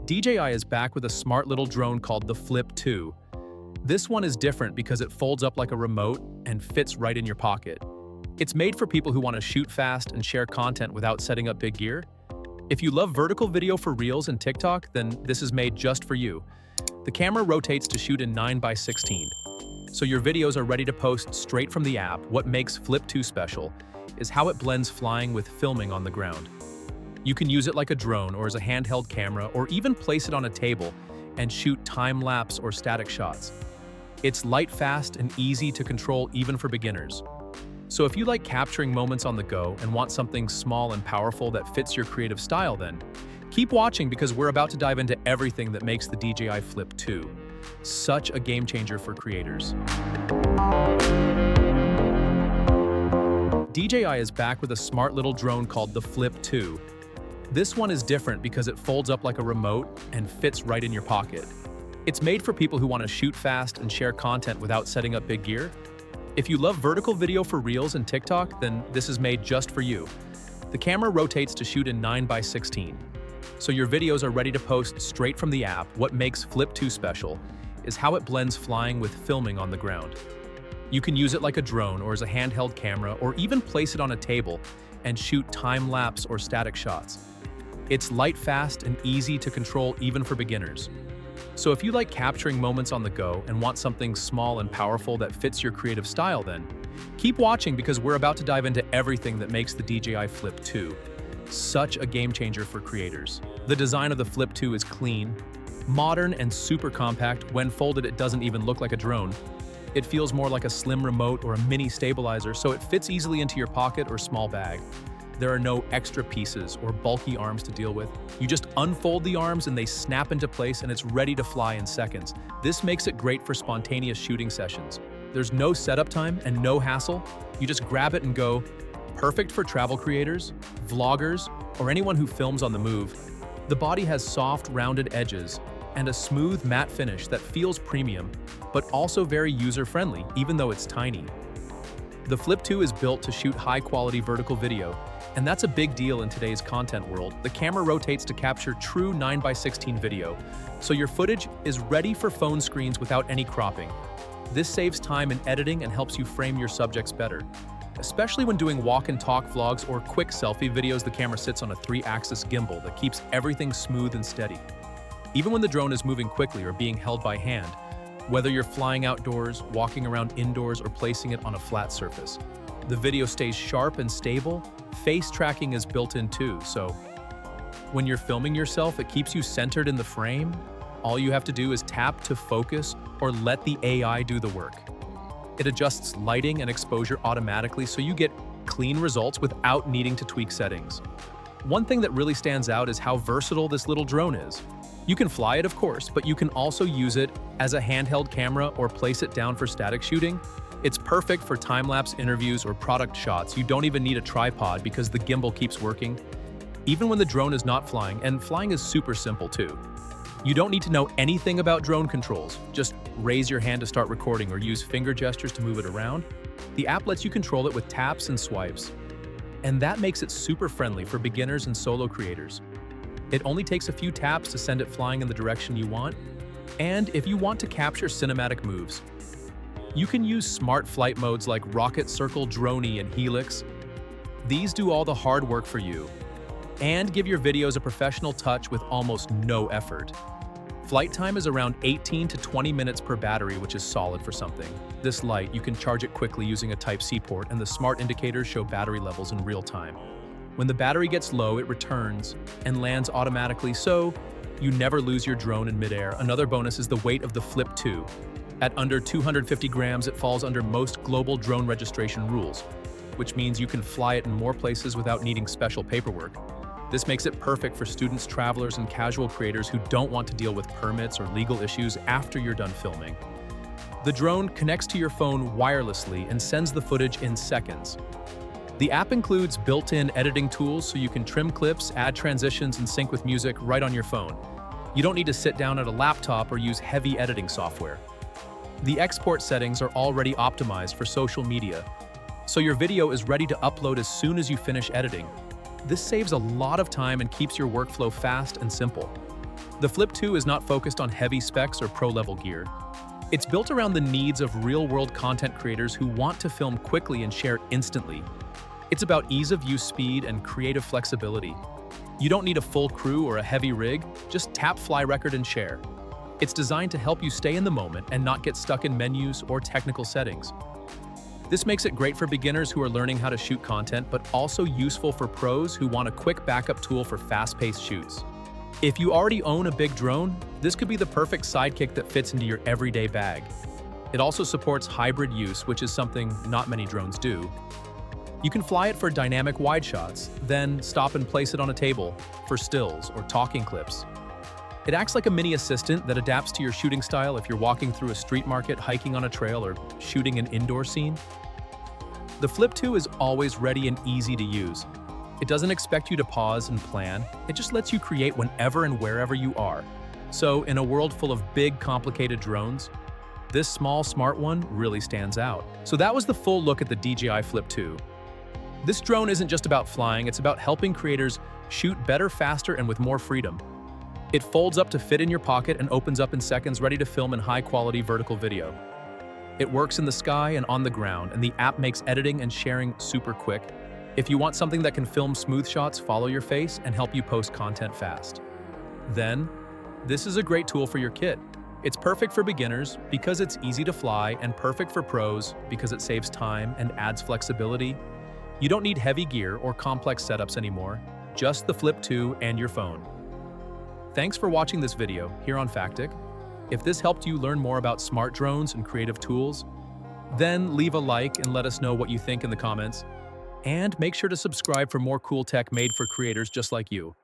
DJI is back with a smart little drone called the Flip 2. This one is different because it folds up like a remote and fits right in your pocket. It's made for people who want to shoot fast and share content without setting up big gear. If you love vertical video for Reels and TikTok, then this is made just for you. The camera rotates to shoot in 9:16, so your videos are ready to post straight from the app. What makes Flip 2 special is how it blends flying with filming on the ground. You can use it like a drone or as a handheld camera, or even place it on a table and shoot time-lapse or static shots. It's light, fast, and easy to control even for beginners. So if you like capturing moments on the go and want something small and powerful that fits your creative style, then keep watching, because we're about to dive into everything that makes the DJI Flip 2 such a game changer for creators. DJI is back with a smart little drone called the Flip 2. This one is different because it folds up like a remote and fits right in your pocket. It's made for people who want to shoot fast and share content without setting up big gear. If you love vertical video for Reels and TikTok, then this is made just for you. The camera rotates to shoot in 9:16, so your videos are ready to post straight from the app. What makes Flip 2 special is how it blends flying with filming on the ground. You can use it like a drone or as a handheld camera, or even place it on a table and shoot time-lapse or static shots. It's light, fast, and easy to control even for beginners. So if you like capturing moments on the go and want something small and powerful that fits your creative style, then keep watching, because we're about to dive into everything that makes the DJI Flip 2 such a game changer for creators. The design of the Flip 2 is clean, modern, and super compact. When folded, it doesn't even look like a drone. It feels more like a slim remote or a mini stabilizer, so it fits easily into your pocket or small bag. There are no extra pieces or bulky arms to deal with. You just unfold the arms and they snap into place, and it's ready to fly in seconds. This makes it great for spontaneous shooting sessions. There's no setup time and no hassle. You just grab it and go. Perfect for travel creators, vloggers, or anyone who films on the move. The body has soft, rounded edges and a smooth, matte finish that feels premium, but also very user-friendly, even though it's tiny. The Flip 2 is built to shoot high-quality vertical video, and that's a big deal in today's content world. The camera rotates to capture true 9:16 video, so your footage is ready for phone screens without any cropping. This saves time in editing and helps you frame your subjects better. Especially when doing walk and talk vlogs or quick selfie videos, the camera sits on a 3-axis gimbal that keeps everything smooth and steady. Even when the drone is moving quickly or being held by hand, whether you're flying outdoors, walking around indoors, or placing it on a flat surface, the video stays sharp and stable. Face tracking is built in too, so when you're filming yourself, it keeps you centered in the frame. All you have to do is tap to focus or let the AI do the work. It adjusts lighting and exposure automatically, so you get clean results without needing to tweak settings. One thing that really stands out is how versatile this little drone is. You can fly it, of course, but you can also use it as a handheld camera or place it down for static shooting. It's perfect for time-lapse interviews or product shots. You don't even need a tripod because the gimbal keeps working, even when the drone is not flying, and flying is super simple too. You don't need to know anything about drone controls. Just raise your hand to start recording or use finger gestures to move it around. The app lets you control it with taps and swipes, and that makes it super friendly for beginners and solo creators. It only takes a few taps to send it flying in the direction you want. And if you want to capture cinematic moves, you can use smart flight modes like Rocket, Circle, Droney, and Helix. These do all the hard work for you and give your videos a professional touch with almost no effort. Flight time is around 18 to 20 minutes per battery, which is solid for something this light. You can charge it quickly using a Type-C port, and the smart indicators show battery levels in real time. When the battery gets low, it returns and lands automatically, so you never lose your drone in midair. Another bonus is the weight of the Flip 2. At under 250 grams, it falls under most global drone registration rules, which means you can fly it in more places without needing special paperwork. This makes it perfect for students, travelers, and casual creators who don't want to deal with permits or legal issues after you're done filming. The drone connects to your phone wirelessly and sends the footage in seconds. The app includes built-in editing tools, so you can trim clips, add transitions, and sync with music right on your phone. You don't need to sit down at a laptop or use heavy editing software. The export settings are already optimized for social media, so your video is ready to upload as soon as you finish editing. This saves a lot of time and keeps your workflow fast and simple. The Flip 2 is not focused on heavy specs or pro-level gear. It's built around the needs of real-world content creators who want to film quickly and share instantly. It's about ease of use, speed, and creative flexibility. You don't need a full crew or a heavy rig, just tap, fly, record, and share. It's designed to help you stay in the moment and not get stuck in menus or technical settings. This makes it great for beginners who are learning how to shoot content, but also useful for pros who want a quick backup tool for fast-paced shoots. If you already own a big drone, this could be the perfect sidekick that fits into your everyday bag. It also supports hybrid use, which is something not many drones do. You can fly it for dynamic wide shots, then stop and place it on a table for stills or talking clips. It acts like a mini assistant that adapts to your shooting style if you're walking through a street market, hiking on a trail, or shooting an indoor scene. The Flip 2 is always ready and easy to use. It doesn't expect you to pause and plan, it just lets you create whenever and wherever you are. So in a world full of big, complicated drones, this small, smart one really stands out. So that was the full look at the DJI Flip 2. This drone isn't just about flying, it's about helping creators shoot better, faster, and with more freedom. It folds up to fit in your pocket and opens up in seconds, ready to film in high-quality vertical video. It works in the sky and on the ground, and the app makes editing and sharing super quick. If you want something that can film smooth shots, follow your face, and help you post content fast, then this is a great tool for your kit. It's perfect for beginners because it's easy to fly, and perfect for pros because it saves time and adds flexibility. You don't need heavy gear or complex setups anymore, just the Flip 2 and your phone. Thanks for watching this video here on Factic. If this helped you learn more about smart drones and creative tools, then leave a like and let us know what you think in the comments. And make sure to subscribe for more cool tech made for creators just like you.